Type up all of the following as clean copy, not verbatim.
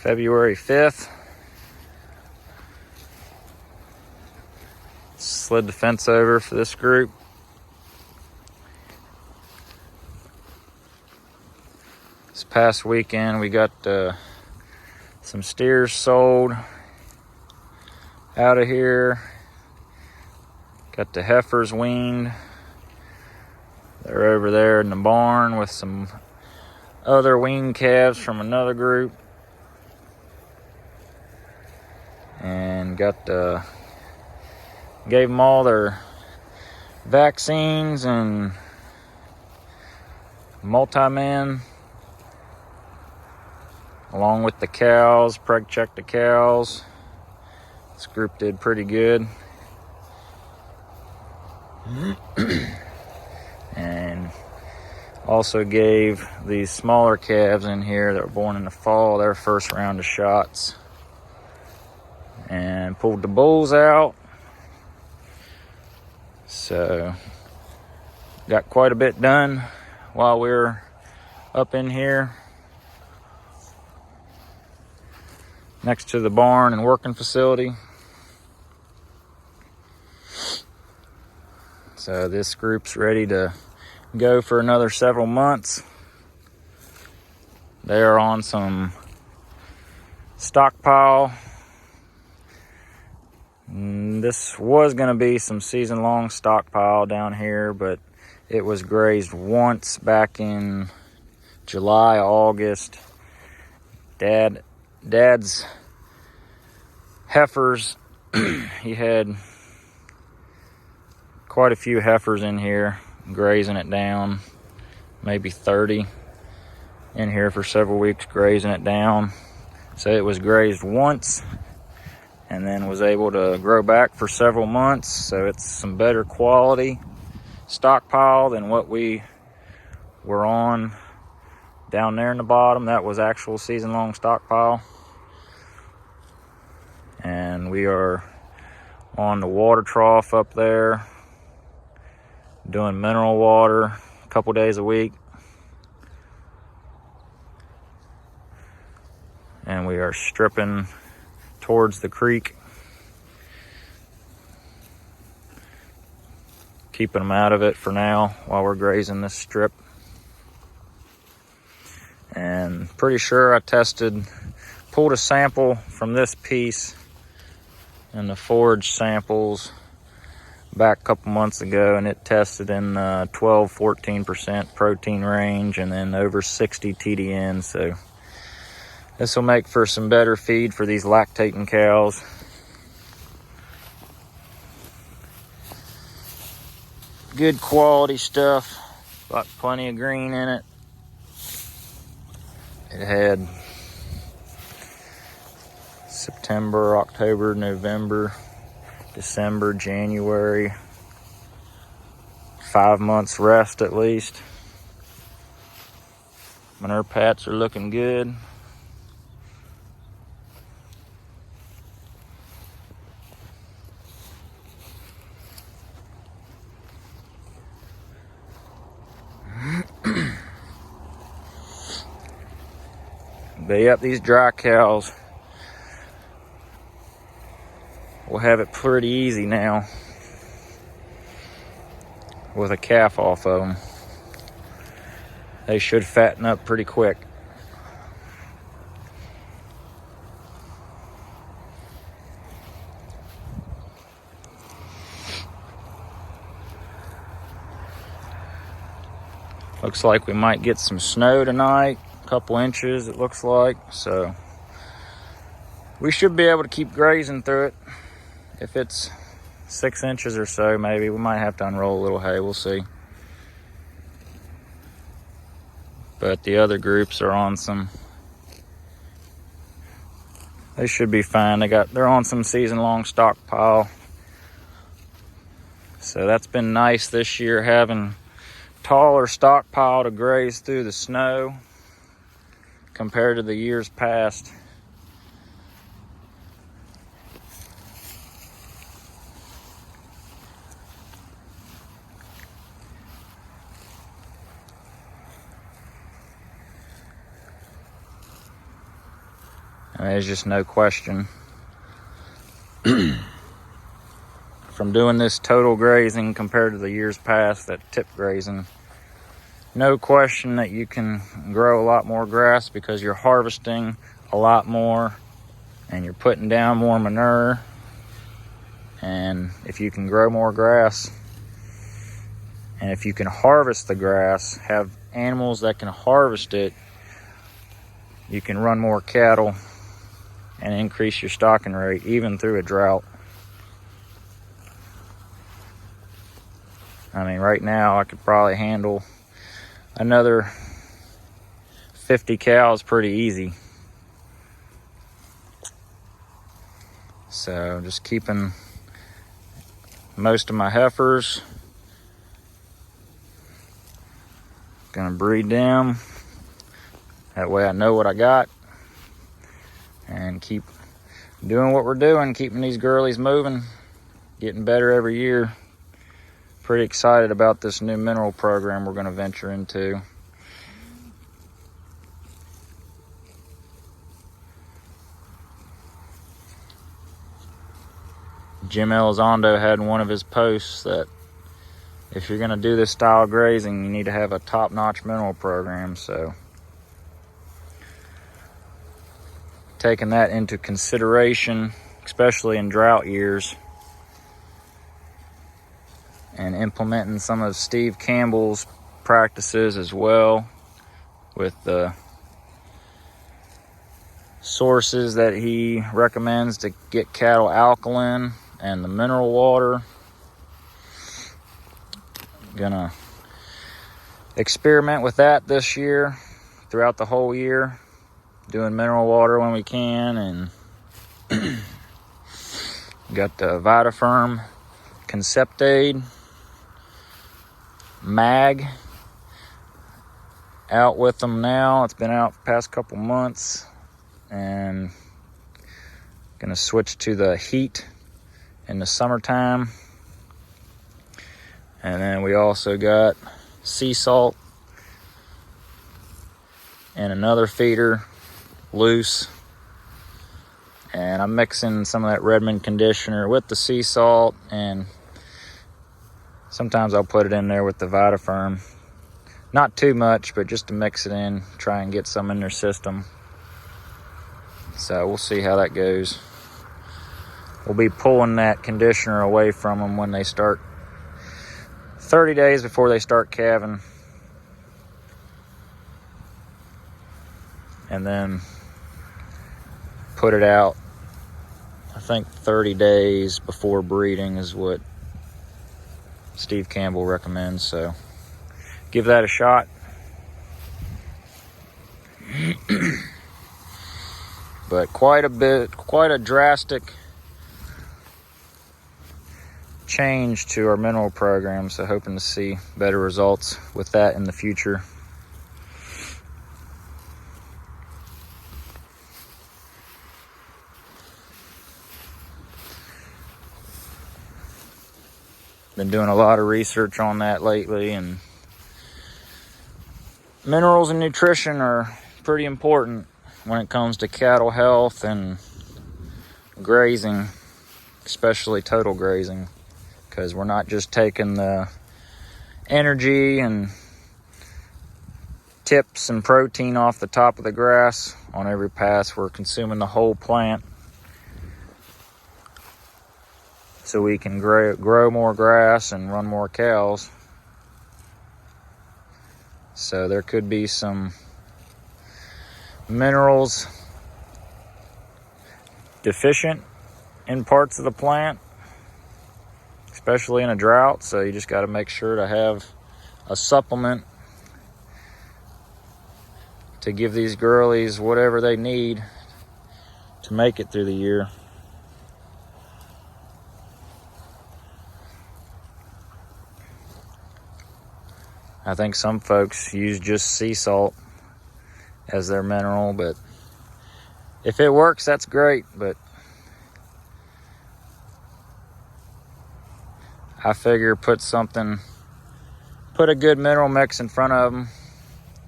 February 5th. Slid the fence over for this group. This past weekend we got some steers sold out of here. Got the heifers weaned. They're over there in the barn with some other weaned calves from another group. And gave them all their vaccines and multi-man, along with the cows. Preg checked the cows. This group did pretty good. And also gave these smaller calves in here that were born in the fall their first round of shots. And pulled the bulls out. So got quite a bit done while we were up in here next to the barn and working facility. So this group's ready to go for another several months. They are on some stockpile. This was going to be some season-long stockpile down here, but it was grazed once back in July, August. Dad's heifers, he had quite a few heifers in here grazing it down, maybe 30 in here for several weeks grazing it down. So it was grazed once and then was able to grow back for several months. So it's some better quality stockpile than what we were on down there in the bottom. That was actual season-long stockpile. And we are on the water trough up there, doing mineral water a couple days a week. And we are stripping towards the creek, keeping them out of it for now while we're grazing this strip. And pretty sure I pulled a sample from this piece and the forage samples back a couple months ago, and it tested in 12-14% protein range and then over 60 TDN. So this will make for some better feed for these lactating cows. Good quality stuff. Got plenty of green in it. It had September, October, November, December, January. 5 months rest at least. Manure pats are looking good. But yep, these dry cows will have it pretty easy now with a calf off of them. They should fatten up pretty quick. Looks like we might get some snow tonight. Couple inches it looks like, so we should be able to keep grazing through it. If it's 6 inches or so, maybe we might have to unroll a little hay. We'll see. But the other groups are on they should be fine. They're on some season-long stockpile. So that's been nice this year, having taller stockpile to graze through the snow compared to the years past. There's just no question. From doing this total grazing compared to the years past, that tip grazing, no question that you can grow a lot more grass because you're harvesting a lot more and you're putting down more manure. And if you can grow more grass, and if you can harvest the grass, have animals that can harvest it, you can run more cattle and increase your stocking rate even through a drought. I mean, right now I could probably handle another 50 cows pretty easy. So just keeping most of my heifers, gonna breed them. That way I know what I got and keep doing what we're doing, keeping these girlies moving, getting better every year. Pretty excited about this new mineral program we're gonna venture into. Jim Elizondo had in one of his posts that if you're gonna do this style of grazing, you need to have a top-notch mineral program. So taking that into consideration, especially in drought years, and implementing some of Steve Campbell's practices as well with the sources that he recommends to get cattle alkaline and the mineral water. Gonna experiment with that this year, throughout the whole year, doing mineral water when we can, and got the Vitaferm Conceptaid Mag out with them now. It's been out the past couple months, and gonna switch to the heat in the summertime. And then we also got sea salt and another feeder loose, and I'm mixing some of that Redmond conditioner with the sea salt, and sometimes I'll put it in there with the Vitaferm. Not too much, but just to mix it in, try and get some in their system. So we'll see how that goes. We'll be pulling that conditioner away from them when they start, 30 days before they start calving. And then put it out, I think 30 days before breeding is what Steve Campbell recommends. So give that a shot. But quite a drastic change to our mineral program, so hoping to see better results with that in the future. Been doing a lot of research on that lately, and minerals and nutrition are pretty important when it comes to cattle health and grazing, especially total grazing, because we're not just taking the energy and tips and protein off the top of the grass on every pass. We're consuming the whole plant so we can grow more grass and run more cows. So there could be some minerals deficient in parts of the plant, especially in a drought. So you just got to make sure to have a supplement to give these girlies whatever they need to make it through the year. I think some folks use just sea salt as their mineral, but if it works, that's great. But I figure put a good mineral mix in front of them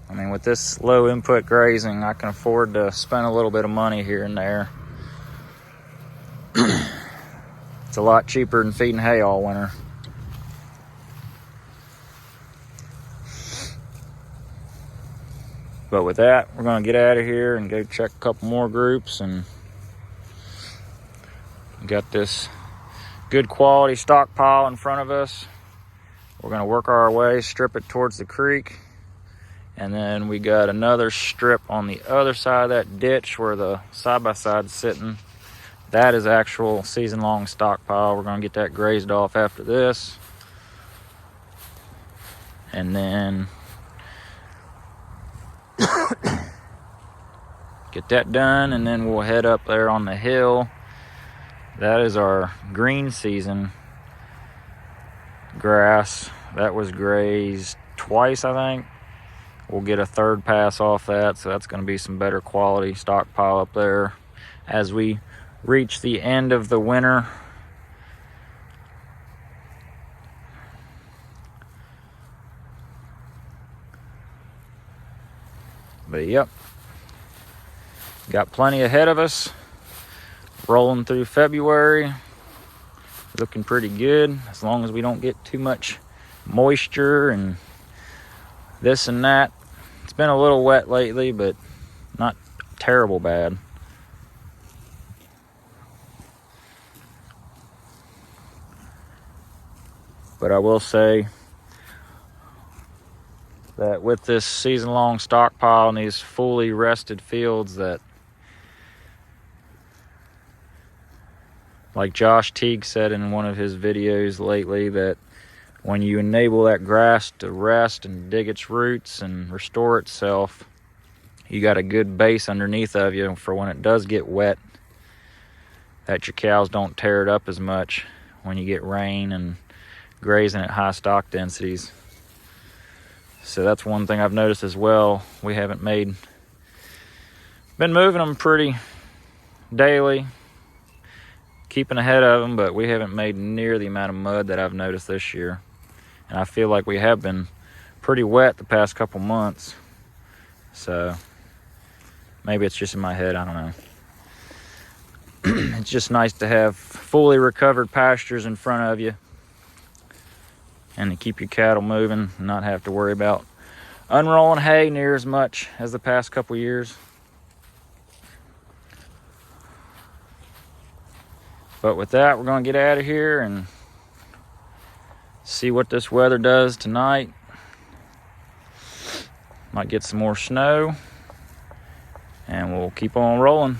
I mean, with this low input grazing, I can afford to spend a little bit of money here and there. It's a lot cheaper than feeding hay all winter. But with that, we're gonna get out of here and go check a couple more groups, and we got this good quality stockpile in front of us. We're gonna work our way, strip it towards the creek, and then we got another strip on the other side of that ditch where the side-by-side's sitting. That is actual season-long stockpile. We're gonna get that grazed off after this. And then get that done, and then we'll head up there on the hill. That is our green season grass. That was grazed twice, I think. We'll get a third pass off that, so that's going to be some better quality stockpile up there as we reach the end of the winter. But yep, got plenty ahead of us. Rolling through February, looking pretty good, as long as we don't get too much moisture and this and that. It's been a little wet lately, but not terrible bad. But I will say that with this season-long stockpile and these fully rested fields, that, like Josh Teague said in one of his videos lately, that when you enable that grass to rest and dig its roots and restore itself, you got a good base underneath of you for when it does get wet, that your cows don't tear it up as much when you get rain and grazing at high stock densities. So that's one thing I've noticed as well. We haven't been moving them pretty daily, keeping ahead of them, but we haven't made near the amount of mud that I've noticed this year. And I feel like we have been pretty wet the past couple months. So maybe it's just in my head, I don't know. It's just nice to have fully recovered pastures in front of you and to keep your cattle moving and not have to worry about unrolling hay near as much as the past couple years. But with that, we're going to get out of here and see what this weather does tonight. Might get some more snow, and we'll keep on rolling.